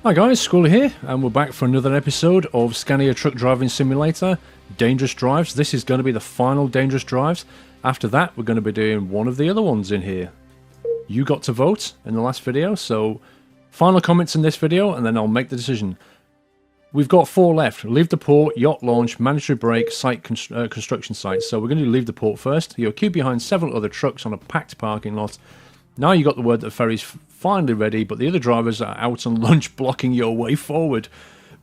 Hi guys, Squirrel here, and we're back for another episode of Scania Truck Driving Simulator, Dangerous Drives. This is going to be the final Dangerous Drives. After that, we're going to be doing one of the other ones in here. You got to vote in the last video, so final comments in this video, and then I'll make the decision. We've got 4 left. Leave the port, yacht launch, mandatory break, site construction site. So we're going to leave the port first. You're queued behind several other trucks on a packed parking lot. Now you got the word that the ferry's finally ready, but the other drivers are out on lunch blocking your way forward.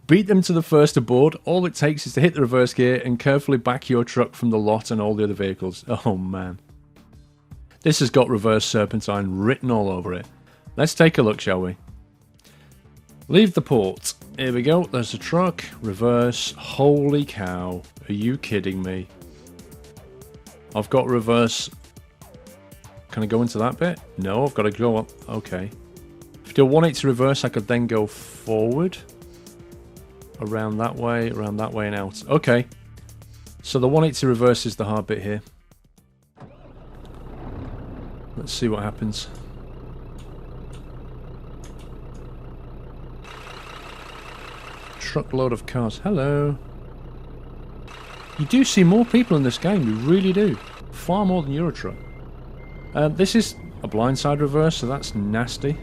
Beat them to the first aboard. All it takes is to hit the reverse gear and carefully back your truck from the lot and all the other vehicles. Oh man. This has got reverse serpentine written all over it. Let's take a look, shall we? Leave the port. Here we go. There's a truck. Reverse. Holy cow. Are you kidding me? I've got reverse. Can I go into that bit? No, I've got to go up. Okay. If I do a 180 reverse, I could then go forward. Around that way and out. Okay. So the 180 reverse is the hard bit here. Let's see what happens. Truckload of cars. Hello. You do see more people in this game, you really do. Far more than Euro Truck. This is a blindside reverse, so that's nasty.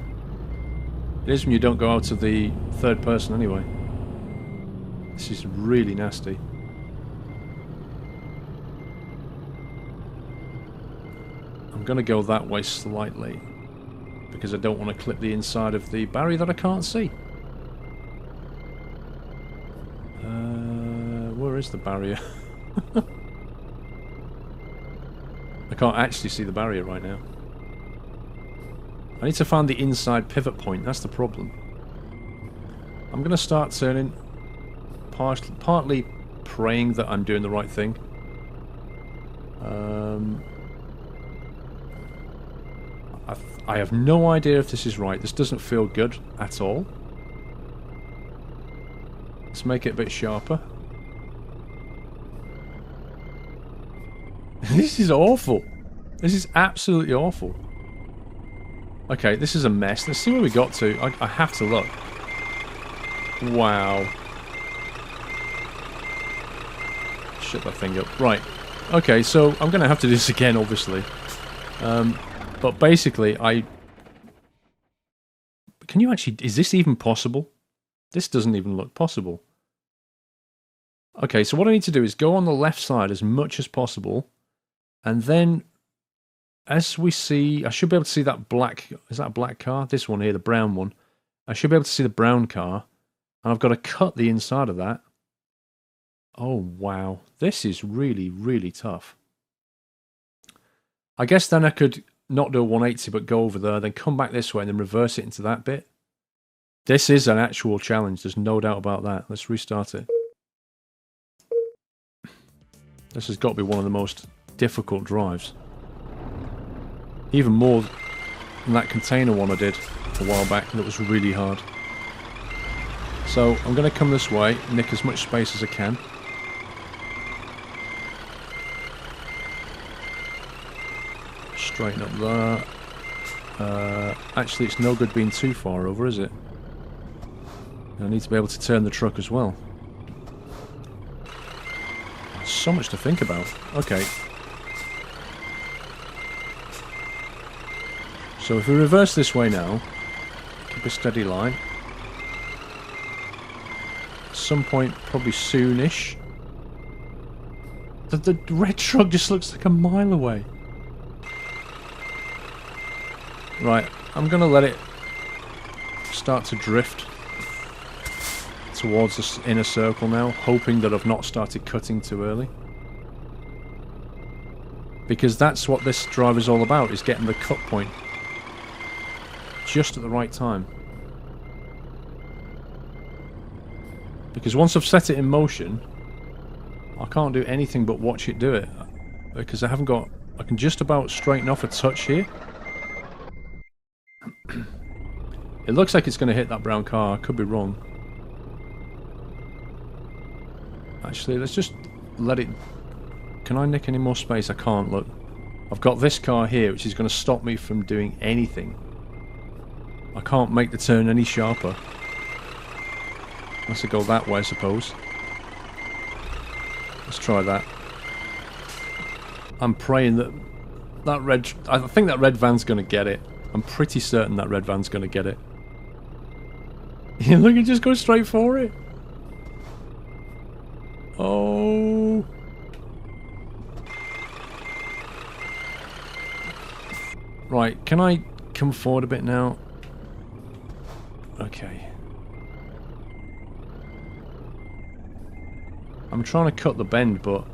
It is when you don't go out of the third person anyway. This is really nasty. I'm going to go that way slightly, because I don't want to clip the inside of the barrier that I can't see. Where is the barrier? I can't actually see the barrier right now. I need to find the inside pivot point, that's the problem. I'm going to start turning, partly praying that I'm doing the right thing. I have no idea if this is right. This doesn't feel good at all. Let's make it a bit sharper. This is awful. This is absolutely awful. Okay, this is a mess. Let's see where we got to. I have to look. Wow. Shut that thing up. Right. Okay, so I'm going to have to do this again, obviously. But basically, Can you actually... Is this even possible? This doesn't even look possible. Okay, so what I need to do is go on the left side as much as possible. And then, as we see... I should be able to see that black... Is that a black car? This one here, the brown one. I should be able to see the brown car. And I've got to cut the inside of that. Oh, wow. This is really, really tough. I guess then I could not do a 180, but go over there, then come back this way, and then reverse it into that bit. This is an actual challenge. There's no doubt about that. Let's restart it. This has got to be one of the most difficult drives. Even more than that container one I did a while back that was really hard. So I'm going to come this way, nick as much space as I can. Straighten up there. Actually, it's no good being too far over, is it? I need to be able to turn the truck as well. So much to think about. Okay. So if we reverse this way now, keep a steady line. At some point, probably soonish. The red truck just looks like a mile away. Right, I'm going to let it start to drift towards the inner circle now, hoping that I've not started cutting too early. Because that's what this drive is all about, is getting the cut point just at the right time. Because once I've set it in motion, I can't do anything but watch it do it. Because I haven't got... I can just about straighten off a touch here. It looks like it's going to hit that brown car. I could be wrong. Actually, let's just let it... Can I nick any more space? I can't, look. I've got this car here, which is going to stop me from doing anything. I can't make the turn any sharper. Unless I go that way, I suppose. Let's try that. I'm praying that that red... I think that red van's going to get it. I'm pretty certain that red van's going to get it. Yeah, look, it just goes straight for it. Oh. Right, can I come forward a bit now? Okay. I'm trying to cut the bend, but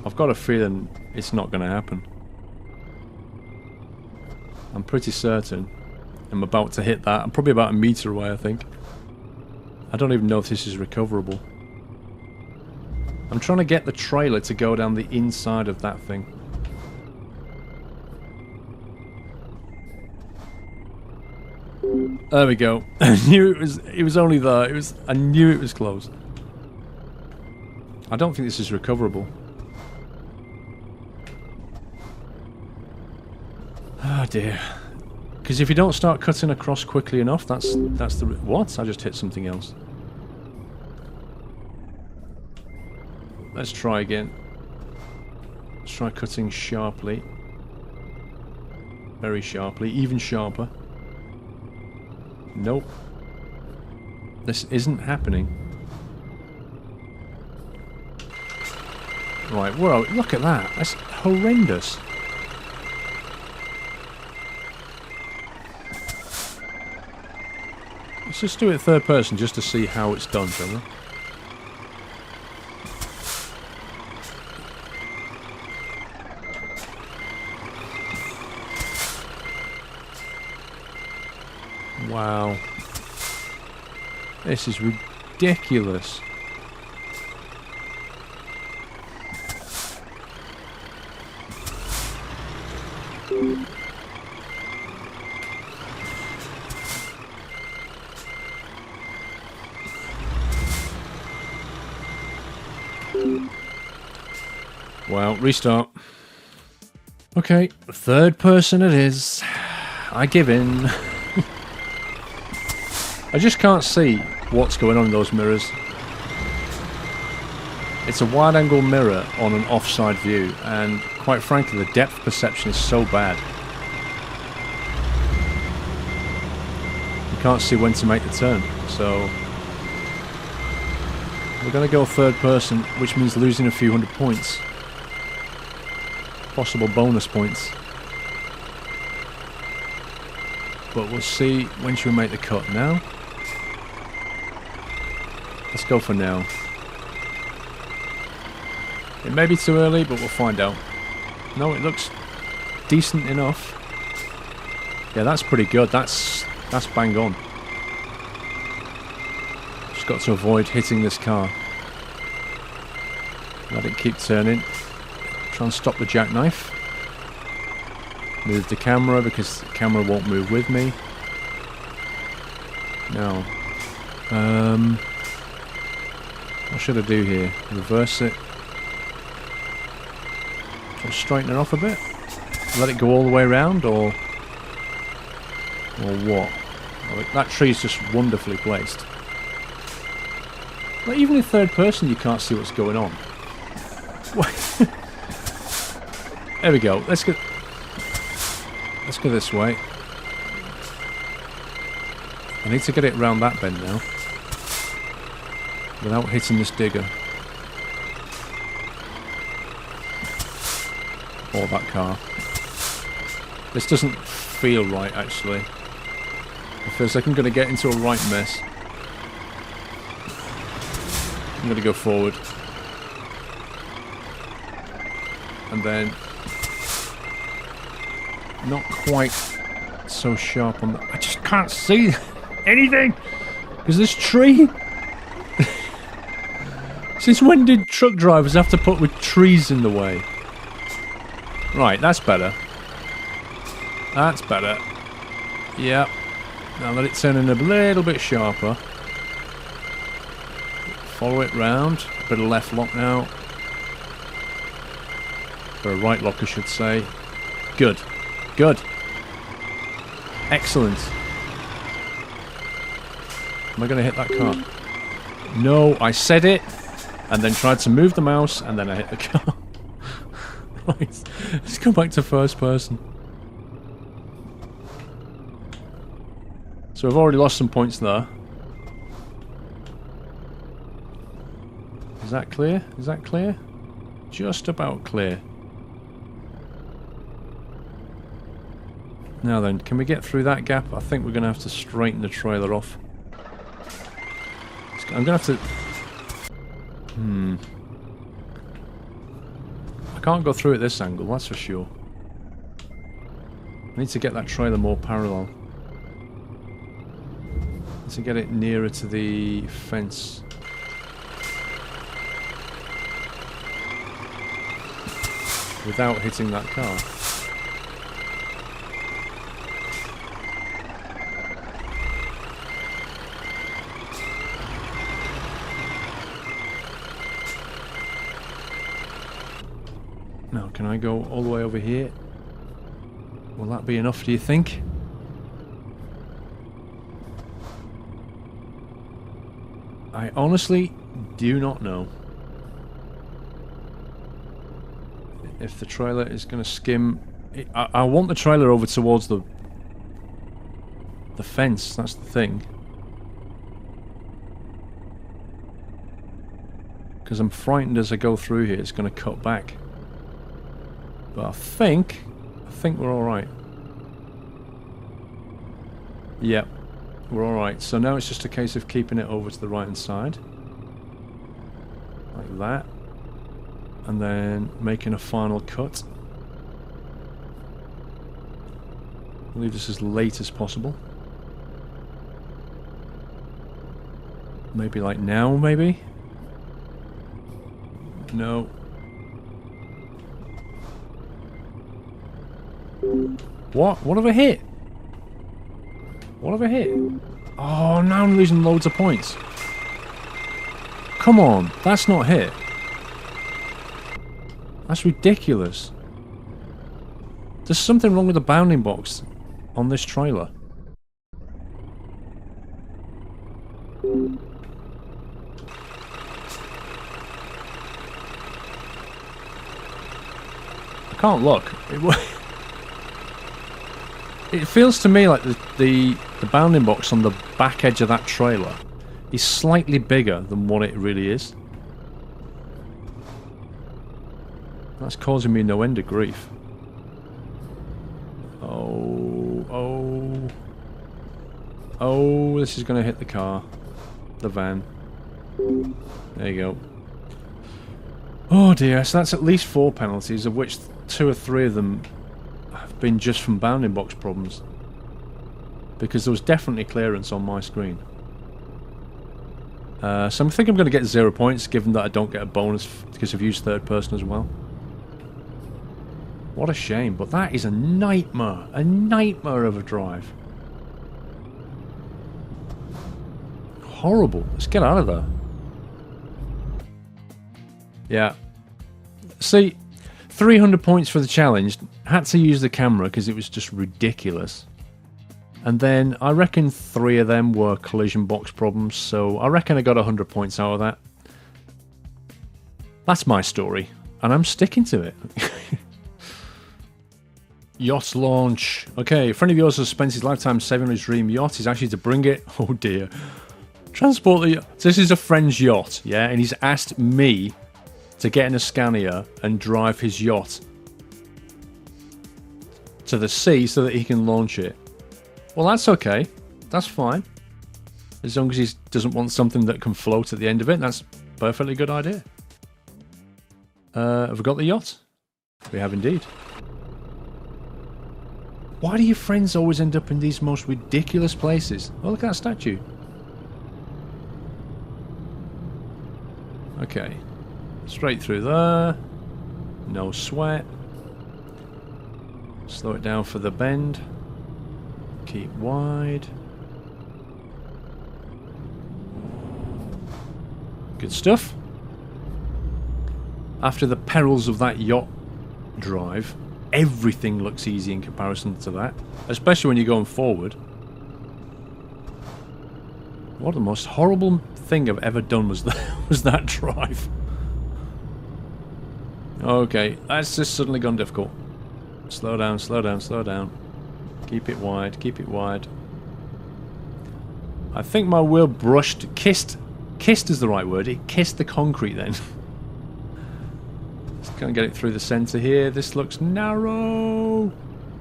I've got a feeling it's not going to happen. I'm pretty certain I'm about to hit that. I'm probably about a meter away, I think. I don't even know if this is recoverable. I'm trying to get the trailer to go down the inside of that thing. There we go. I knew it was only there. I knew it was close. I don't think this is recoverable. Oh dear. Because if you don't start cutting across quickly enough, that's the... What? I just hit something else. Let's try again. Let's try cutting sharply. Very sharply. Even sharper. Nope. This isn't happening. Right, whoa, look at that. That's horrendous. Let's just do it third person just to see how it's done, shall we? Wow. This is ridiculous. Well, restart. Okay, third person it is. I give in. I just can't see what's going on in those mirrors. It's a wide-angle mirror on an offside view, and quite frankly, the depth perception is so bad. You can't see when to make the turn, so... We're going to go third person, which means losing a few hundred points. Possible bonus points. But we'll see when should we make the cut. Now? Let's go for now. It may be too early, but we'll find out. No, it looks decent enough. Yeah, that's pretty good. That's bang on. Just got to avoid hitting this car. Let it keep turning. Try and stop the jackknife. Move the camera because the camera won't move with me. Now, what should I do here? Reverse it. Try to straighten it off a bit. Let it go all the way around, or what? Well, that tree's just wonderfully placed. But even in third person, you can't see what's going on. There we go. Let's go this way. I need to get it round that bend now, without hitting this digger. Or that car. This doesn't feel right, actually. It feels like I'm going to get into a right mess. I'm going to go forward. And then... not quite so sharp on the... I just can't see anything! Because this tree... Since when did truck drivers have to put with trees in the way? Right, that's better. That's better. Yep. Now let it turn in a little bit sharper. Follow it round. A bit of left lock now. Or a right lock, I should say. Good. Good. Excellent. Am I going to hit that car? No, I said it, and then tried to move the mouse, and then I hit the car. Right, let's go back to first person. So I've already lost some points there. Is that clear? Is that clear? Just about clear. Now then, can we get through that gap? I think we're going to have to straighten the trailer off. I'm going to have to... I can't go through at this angle, that's for sure. I need to get that trailer more parallel. To get it nearer to the fence. Without hitting that car. Now, can I go all the way over here? Will that be enough, do you think? I honestly do not know if the trailer is going to skim. I want the trailer over towards the fence, that's the thing. Because I'm frightened as I go through here it's going to cut back. But I think we're alright. Yep. We're alright, so now it's just a case of keeping it over to the right hand side. Like that. And then making a final cut. Leave this as late as possible. Maybe like now, maybe? No. What? What have I hit? What have I hit? Oh, now I'm losing loads of points. Come on, that's not hit. That's ridiculous. There's something wrong with the bounding box on this trailer. I can't look. It feels to me like the bounding box on the back edge of that trailer is slightly bigger than what it really is. That's causing me no end of grief. Oh, this is going to hit the car. The van. There you go. Oh dear, so that's at least 4 penalties, of which 2 or 3 of them have been just from bounding box problems. Because there was definitely clearance on my screen. So I think I'm going to get 0 points, given that I don't get a bonus because I've used third person as well. What a shame, but that is a nightmare of a drive. Horrible. Let's get out of there. Yeah. See, 300 points for the challenge. Had to use the camera because it was just ridiculous. And then I reckon 3 of them were collision box problems, so I reckon I got 100 points out of that. That's my story, and I'm sticking to it. Yatch Launch. Okay, a friend of yours has spent his lifetime saving his dream yacht. Is actually to bring it. Oh dear. Transport the yacht. This is a friend's yacht, yeah, and he's asked me to get in a Scania and drive his yacht to the sea so that he can launch it. Well, that's okay. That's fine. As long as he doesn't want something that can float at the end of it, that's a perfectly good idea. Have we got the yacht? We have indeed. Why do your friends always end up in these most ridiculous places? Oh, look at that statue. Okay. Straight through there. No sweat. Slow it down for the bend. Keep wide. Good stuff. After the perils of that yacht drive, everything looks easy in comparison to that, especially when you're going forward. What the most horrible thing I've ever done was that drive. Okay, that's just suddenly gone difficult. Slow down, slow down, slow down. Keep it wide, keep it wide. I think my wheel kissed is the right word. It kissed the concrete then. Just can't get it through the centre here. This looks narrow.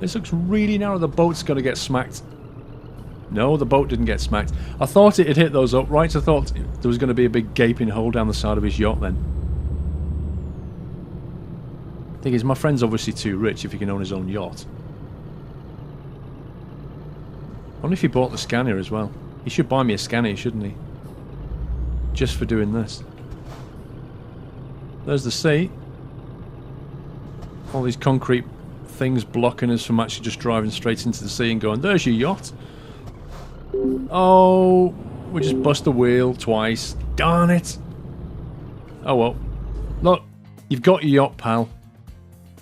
This looks really narrow. The boat's going to get smacked. No, the boat didn't get smacked. I thought it had hit those uprights. I thought there was going to be a big gaping hole down the side of his yacht then. Thing is, my friend's obviously too rich if he can own his own yacht. Only if he bought the Scania as well. He should buy me a Scania, shouldn't he? Just for doing this. There's the sea. All these concrete things blocking us from actually just driving straight into the sea and going, there's your yacht. Oh, we just bust the wheel twice. Darn it. Oh well. Look, you've got your yacht, pal.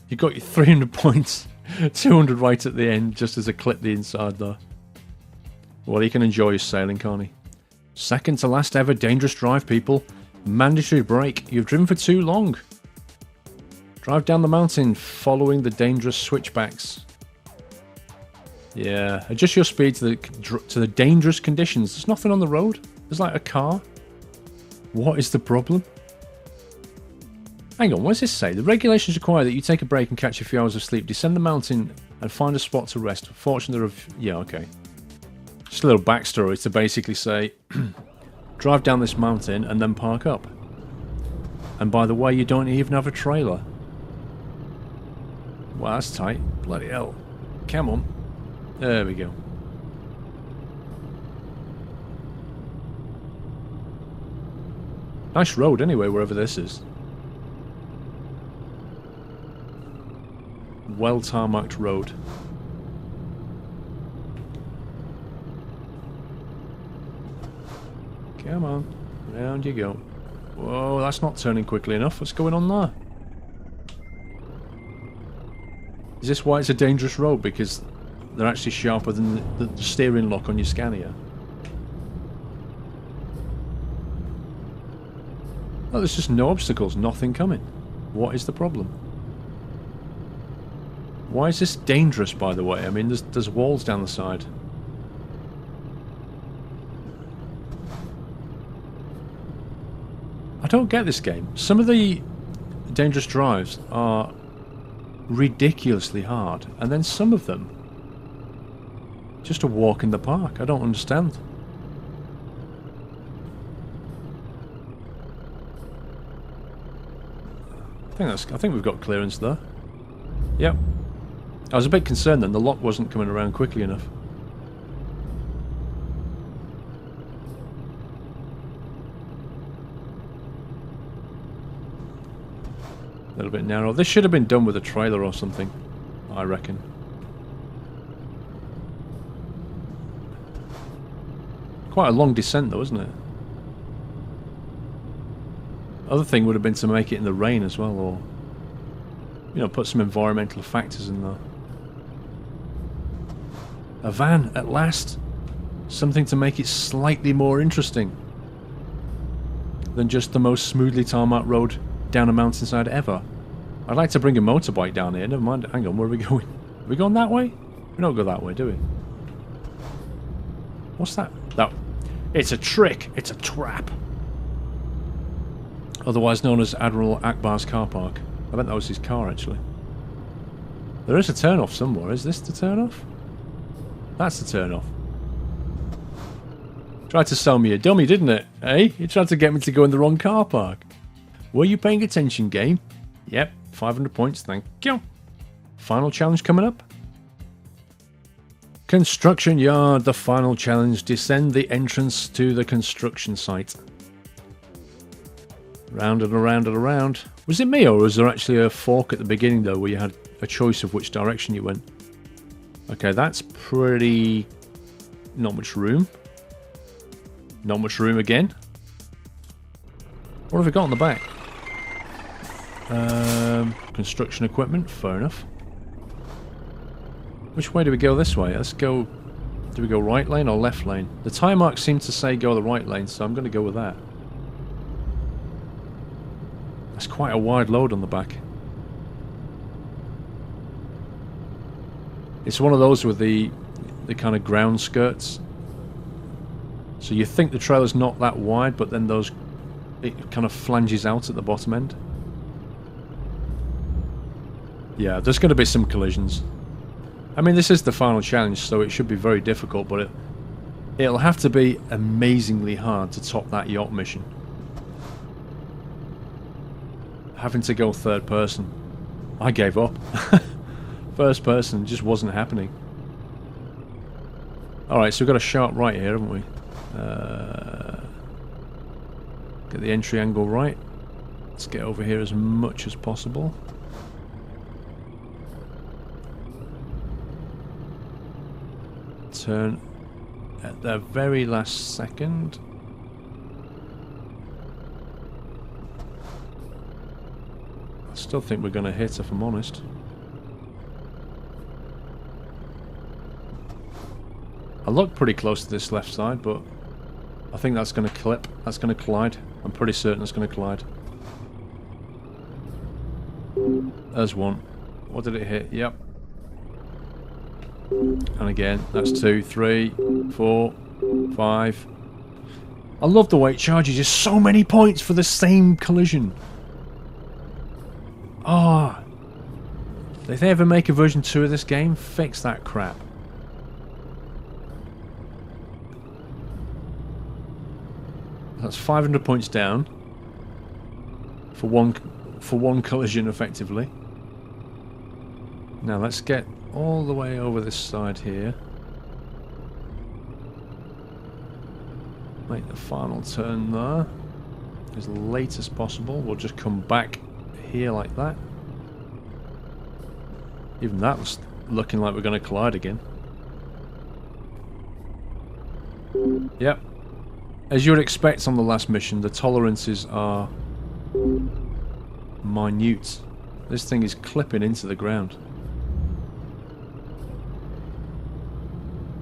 You've got your 300 points. 200 right at the end, just as a clip the inside there. Well, he can enjoy his sailing, can't he? Second to last ever dangerous drive, people. Mandatory break. You've driven for too long. Drive down the mountain following the dangerous switchbacks. Yeah, adjust your speed to the dangerous conditions. There's nothing on the road. There's like a car. What is the problem? Hang on, what does this say? The regulations require that you take a break and catch a few hours of sleep, descend the mountain and find a spot to rest. Fortunately, yeah, okay. Just a little backstory to basically say, drive down this mountain and then park up. And by the way, you don't even have a trailer. Wow, that's tight. Bloody hell. Come on. There we go. Nice road anyway, wherever this is. Well tarmacked road. Come on, round you go. Whoa, that's not turning quickly enough. What's going on there? Is this why it's a dangerous road? Because they're actually sharper than the steering lock on your Scania? Oh, there's just no obstacles, nothing coming. What is the problem? Why is this dangerous, by the way? I mean, there's walls down the side. I don't get this game. Some of the dangerous drives are ridiculously hard, and then some of them just a walk in the park. I don't understand. I think we've got clearance there. Yep. I was a bit concerned then the lock wasn't coming around quickly enough. A little bit narrow. This should have been done with a trailer or something, I reckon. Quite a long descent though, isn't it? Other thing would have been to make it in the rain as well, or you know, put some environmental factors in there. A van, at last. Something to make it slightly more interesting than just the most smoothly tarmac road down a mountainside ever. I'd like to bring a motorbike down here. Never mind. Hang on, where are we going? Are we going that way? We don't go that way, do we? What's that? No. It's a trick. It's a trap. Otherwise known as Admiral Akbar's car park. I bet that was his car, actually. There is a turn-off somewhere. Is this the turn-off? That's the turn-off. Tried to sell me a dummy, didn't it? Eh? You tried to get me to go in the wrong car park. Were you paying attention, game? Yep, 500 points, thank you. Final challenge coming up. Construction yard, the final challenge. Descend the entrance to the construction site. Round and around and around. Was it me, or was there actually a fork at the beginning, though, where you had a choice of which direction you went? Okay, that's pretty... not much room. Not much room again. What have we got on the back? Construction equipment, fair enough. Which way do we go this way? Let's go Do we go right lane or left lane? The tyre marks seem to say go the right lane, so I'm going to go with that. That's quite a wide load on the back. It's one of those with the kind of ground skirts. So you think the trailer's not that wide, but then it kind of flanges out at the bottom end. Yeah, there's going to be some collisions. I mean, this is the final challenge, so it should be very difficult, but it'll have to be amazingly hard to top that yacht mission. Having to go third person. I gave up. First person just wasn't happening. Alright, so we've got a sharp right here, haven't we? Get the entry angle right. Let's get over here as much as possible. Turn at the very last second. I still think we're going to hit, if I'm honest. I look pretty close to this left side, but I think that's going to clip. That's going to collide. I'm pretty certain it's going to collide. There's one. What did it hit? Yep. And again, that's 2, 3, 4, 5. I love the way it charges just so many points for the same collision. Ah, oh, if they ever make a version 2 of this game, fix that crap. That's 500 points down for one collision, effectively. Now let's get all the way over this side here. Make the final turn there as late as possible. We'll just come back here like that. Even that was looking like we're going to collide again. Yep. As you would expect on the last mission, the tolerances are minute. This thing is clipping into the ground.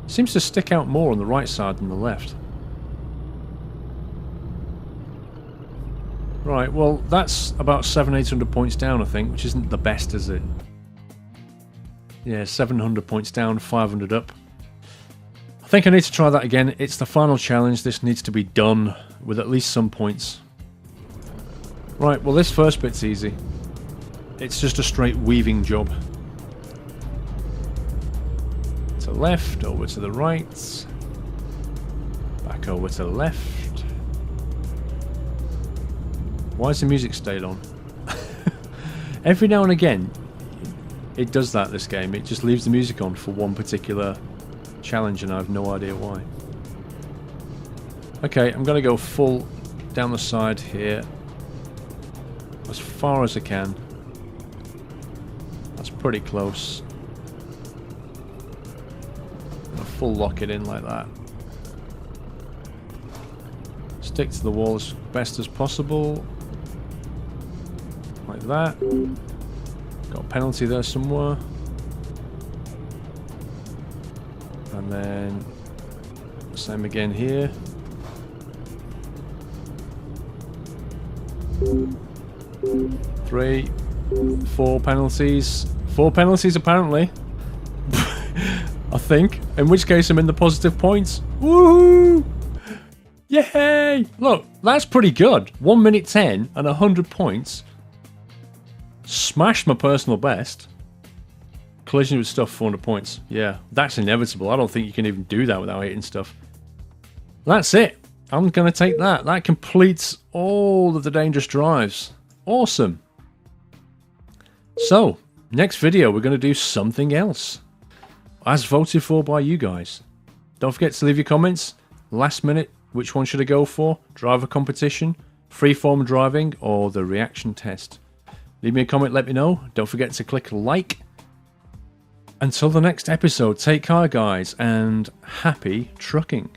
Seems to stick out more on the right side than the left. Right, well that's about 700-800 points down, I think, which isn't the best, is it? Yeah, 700 points down, 500 up. I think I need to try that again. It's the final challenge. This needs to be done with at least some points. Right, well this first bit's easy. It's just a straight weaving job. To the left, over to the right. Back over to the left. Why has the music stayed on? Every now and again, it does that, this game. It just leaves the music on for one particular challenge and I have no idea why. Okay, I'm going to go full down the side here. As far as I can. That's pretty close. I'm going to full lock it in like that. Stick to the wall as best as possible. Like that. Got a penalty there somewhere. And then same again here. Three, 4 penalties. 4 penalties apparently. I think. In which case I'm in the positive points. Woohoo! Yay! Look, that's pretty good. 1 minute 10 and 100 points. Smashed my personal best. Collision with stuff, 400 points. Yeah, that's inevitable. I don't think you can even do that without hitting stuff. That's it. I'm going to take that. That completes all of the dangerous drives. Awesome. So, next video we're going to do something else. As voted for by you guys. Don't forget to leave your comments. Last minute, which one should I go for? Driver competition, freeform driving, or the reaction test? Leave me a comment, let me know. Don't forget to click like. Until the next episode, take care guys, and happy trucking.